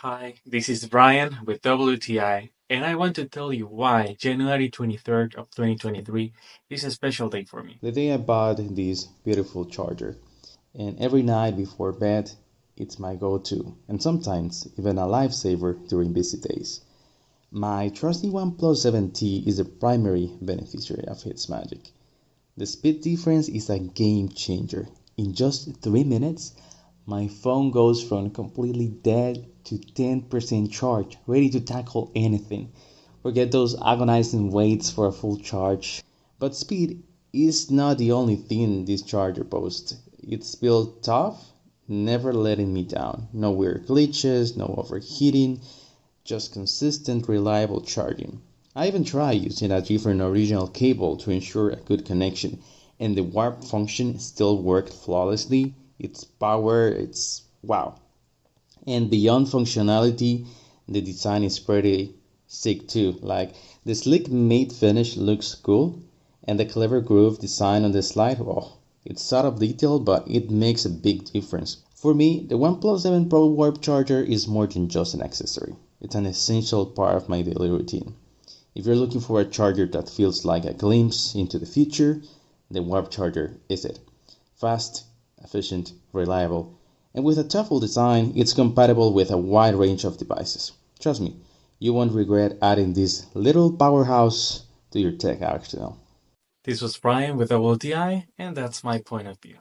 Hi, this is Brian with WTI, and I want to tell you why January 23rd of 2023 is a special day for me. The day I bought this beautiful charger, and every night before bed, it's my go-to, and sometimes even a lifesaver during busy days. My trusty OnePlus 7T is the primary beneficiary of its magic. The speed difference is a game changer. In just 3 minutes, my phone goes from completely dead to 10% charge, ready to tackle anything. Forget those agonizing waits for a full charge. But speed is not the only thing this charger boasts. It's built tough, never letting me down. No weird glitches, no overheating, just consistent, reliable charging. I even tried using a different original cable to ensure a good connection, and the warp function still worked flawlessly. Its power, it's wow. And beyond functionality, the design is pretty sick too. Like the slick matte finish looks cool, and the clever groove design on the slide, oh, it's subtle detail, but it makes a big difference. For me, the OnePlus 7 Pro Warp Charger is more than just an accessory. It's an essential part of my daily routine. If you're looking for a charger that feels like a glimpse into the future, the Warp Charger is it. Fast, efficient, reliable, and with a thoughtful design, it's compatible with a wide range of devices. Trust me, you won't regret adding this little powerhouse to your tech arsenal. This was Brian with WTI, and that's my point of view.